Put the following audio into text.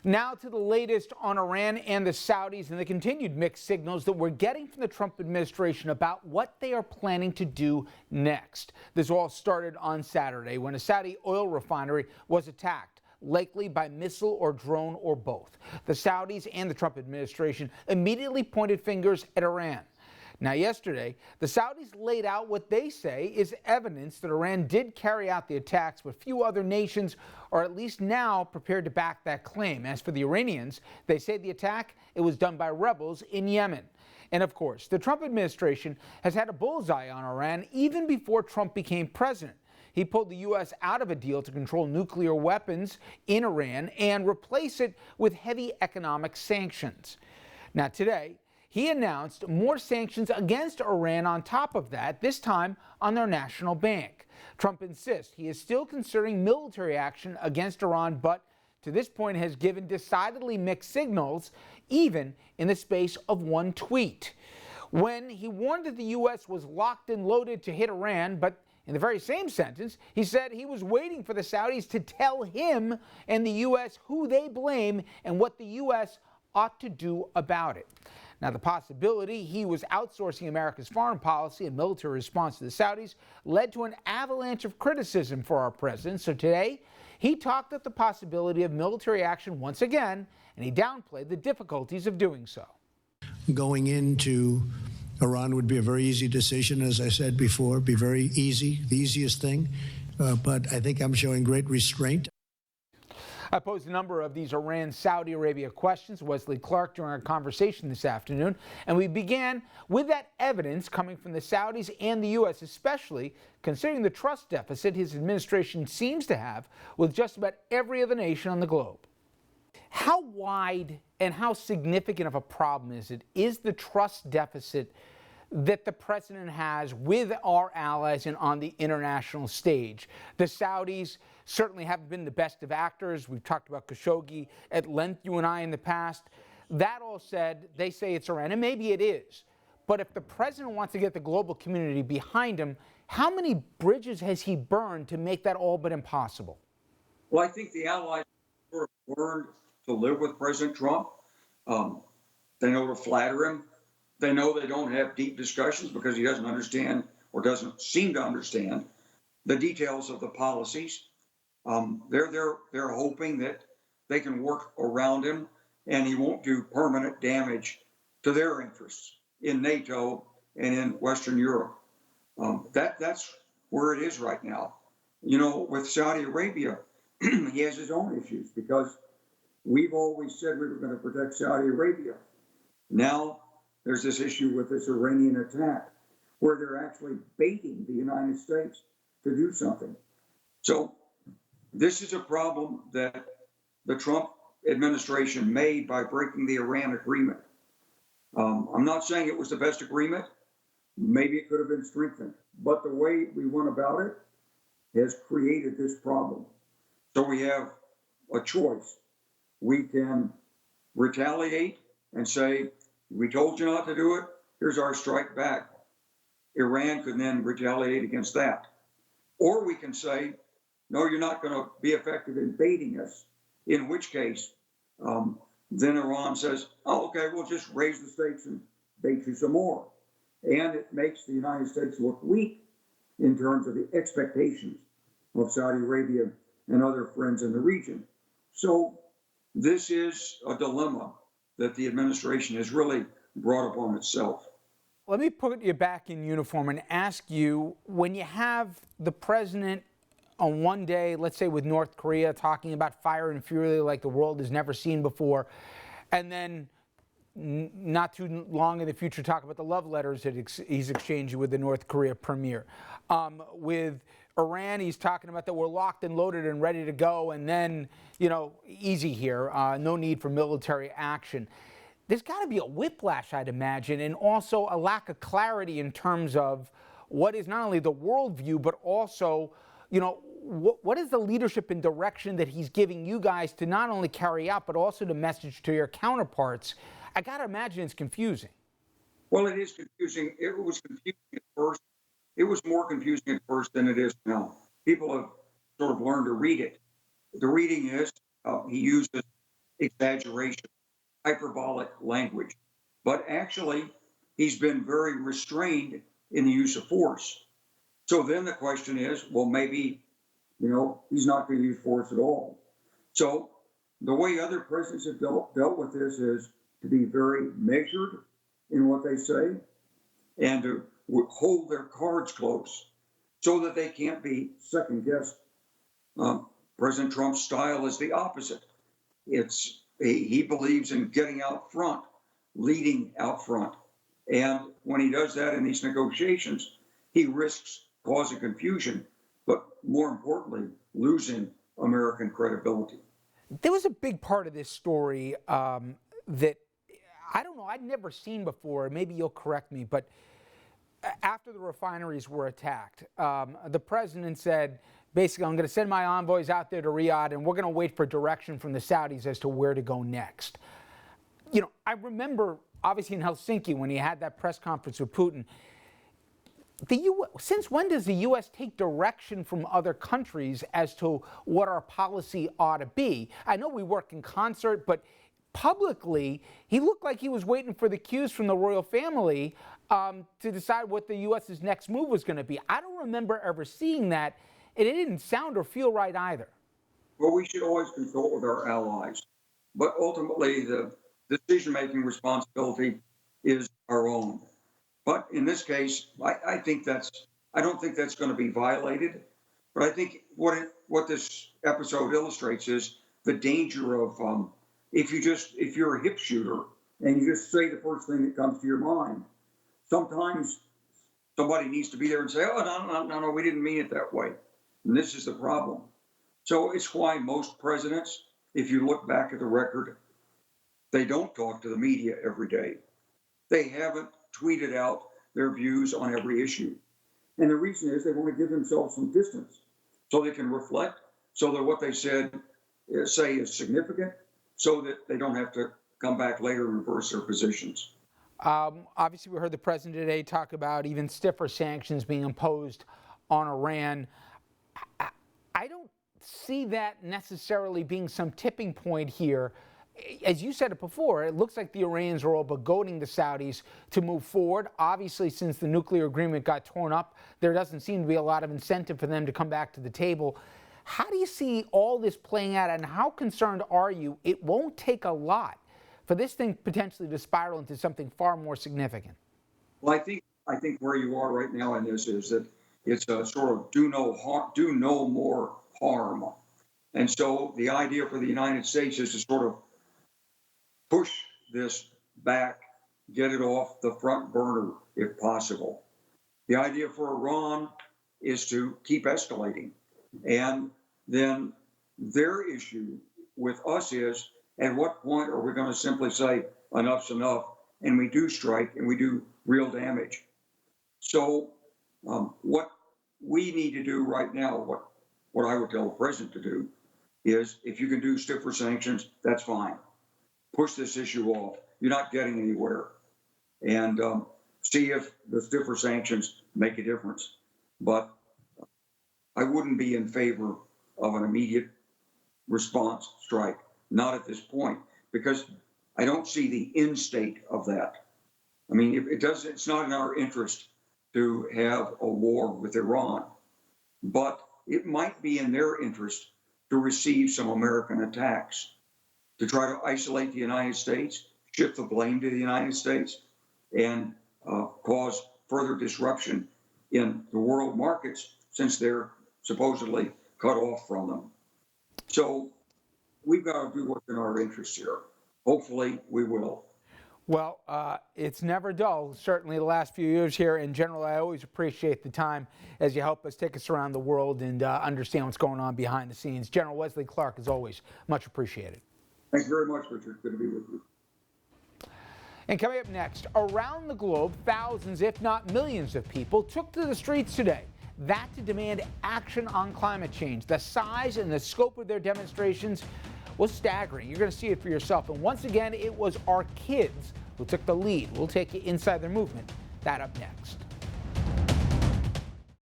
Now to the latest on Iran and the Saudis and the continued mixed signals that we're getting from the Trump administration about what they are planning to do next. This all started on Saturday when a Saudi oil refinery was attacked, likely by missile or drone or both. The Saudis and the Trump administration immediately pointed fingers at Iran. Now, yesterday, the Saudis laid out what they say is evidence that Iran did carry out the attacks, but few other nations are at least now prepared to back that claim. As for the Iranians, they say the attack, it was done by rebels in Yemen. And of course, the Trump administration has had a bullseye on Iran even before Trump became president. He pulled the U.S. out of a deal to control nuclear weapons in Iran and replace it with heavy economic sanctions. Now, today, he announced more sanctions against Iran on top of that, this time on their national bank. Trump insists he is still considering military action against Iran, but to this point has given decidedly mixed signals, even in the space of one tweet. When he warned that the U.S. was locked and loaded to hit Iran, but in the very same sentence, he said he was waiting for the Saudis to tell him and the U.S. who they blame and what the U.S. ought to do about it. Now, the possibility he was outsourcing America's foreign policy and military response to the Saudis led to an avalanche of criticism for our president. So today, he talked up the possibility of military action once again, and he downplayed the difficulties of doing so. Going into Iran would be a very easy decision, as I said before, be very easy, the easiest thing. But I think I'm showing great restraint. I posed a number of these Iran-Saudi Arabia questions to Wesley Clark during our conversation this afternoon, and we began with that evidence coming from the Saudis and the U.S., especially considering the trust deficit his administration seems to have with just about every other nation on the globe. How wide and how significant of a problem is the trust deficit that the president has with our allies and on the international stage? The Saudis certainly haven't been the best of actors. We've talked about Khashoggi at length, you and I, in the past. That all said, they say it's Iran, and maybe it is. But if the president wants to get the global community behind him, how many bridges has he burned to make that all but impossible? Well, I think the allies sort of learned to live with President Trump. They know to flatter him. They know they don't have deep discussions because he doesn't understand or doesn't seem to understand the details of the policies. They're hoping that they can work around him and he won't do permanent damage to their interests in NATO and in Western Europe. That's where it is right now. You know, with Saudi Arabia, he has his own issues because we've always said we were going to protect Saudi Arabia. Now there's this issue with this Iranian attack where they're actually baiting the United States to do something. So this is a problem that the Trump administration made by breaking the Iran agreement. I'm not saying it was the best agreement. Maybe it could have been strengthened. But the way we went about it has created this problem. So we have a choice. We can retaliate and say, we told you not to do it, here's our strike back. Iran could then retaliate against that. Or we can say, no, you're not going to be effective in baiting us, in which case, then Iran says, oh, okay, we'll just raise the stakes and bait you some more. And it makes the United States look weak in terms of the expectations of Saudi Arabia and other friends in the region. So this is a dilemma that the administration has really brought upon itself. Let me put you back in uniform and ask you, when you have the president on one day, let's say with North Korea, talking about fire and fury like the world has never seen before, and then not too long in the future talk about the love letters that he's exchanging with the North Korea premier. With Iran, he's talking about that we're locked and loaded and ready to go, and then, you know, easy here, no need for military action. There's got to be a whiplash, I'd imagine, and also a lack of clarity in terms of what is not only the worldview, but also, you know, what is the leadership and direction that he's giving you guys to not only carry out, but also the message to your counterparts? I got to imagine it's confusing. Well, it is confusing. It was confusing at first. It was more confusing at first than it is now. People have sort of learned to read it. The reading is he uses exaggeration, hyperbolic language. But actually, he's been very restrained in the use of force. So then the question is, well, maybe, he's not going to use force at all. So the way other presidents have dealt with this is to be very measured in what they say and to hold their cards close so that they can't be second guessed. President Trump's style is the opposite. He believes in getting out front, leading out front. And when he does that in these negotiations, he risks causing confusion, but more importantly, losing American credibility. There was a big part of this story that, I don't know, I'd never seen before. Maybe you'll correct me, but after the refineries were attacked, the president said, basically, I'm going to send my envoys out there to Riyadh, and we're going to wait for direction from the Saudis as to where to go next. I remember, obviously, in Helsinki, when he had that press conference with Putin, since when does the U.S. take direction from other countries as to what our policy ought to be? I know we work in concert, but publicly, he looked like he was waiting for the cues from the royal family to decide what the U.S.'s next move was going to be. I don't remember ever seeing that, and it didn't sound or feel right either. Well, we should always consult with our allies, but ultimately the decision-making responsibility is our own. But in this case, I don't think that's going to be violated. But I think what this episode illustrates is the danger of if you're a hip shooter and you just say the first thing that comes to your mind, sometimes somebody needs to be there and say, oh, no, we didn't mean it that way. And this is the problem. So it's why most presidents, if you look back at the record, they don't talk to the media every day. They haven't tweeted out their views on every issue. And the reason is they want to give themselves some distance so they can reflect, so that what they say is significant, so that they don't have to come back later and reverse their positions. Obviously, we heard the president today talk about even stiffer sanctions being imposed on Iran. I don't see that necessarily being some tipping point here. As you said it before, it looks like the Iranians are all but goading the Saudis to move forward. Obviously, since the nuclear agreement got torn up, there doesn't seem to be a lot of incentive for them to come back to the table. How do you see all this playing out, and how concerned are you it won't take a lot for this thing potentially to spiral into something far more significant? Well, I think where you are right now in this is that it's a sort of do no more harm. And so the idea for the United States is to sort of push this back, get it off the front burner if possible. The idea for Iran is to keep escalating. And then their issue with us is, at what point are we going to simply say enough's enough, and we do strike and we do real damage? So what we need to do right now, what I would tell the president to do, is if you can do stiffer sanctions, that's fine. Push this issue off. You're not getting anywhere. And see if the stiffer sanctions make a difference. But I wouldn't be in favor of an immediate response strike, not at this point, because I don't see the end state of that. I mean, it's not in our interest to have a war with Iran, but it might be in their interest to receive some American attacks, to try to isolate the United States, shift the blame to the United States, and cause further disruption in the world markets since they're supposedly cut off from them. So we've got to do what's in our interest here. Hopefully we will. Well, it's never dull, certainly the last few years here. In general, I always appreciate the time as you help us take us around the world and understand what's going on behind the scenes. General Wesley Clark, as always, much appreciated. Thanks very much, Richard. Good to be with you. And coming up next, around the globe, thousands, if not millions of people took to the streets today. That to demand action on climate change. The size and the scope of their demonstrations was staggering. You're going to see it for yourself. And once again, it was our kids who took the lead. We'll take you inside their movement. That up next.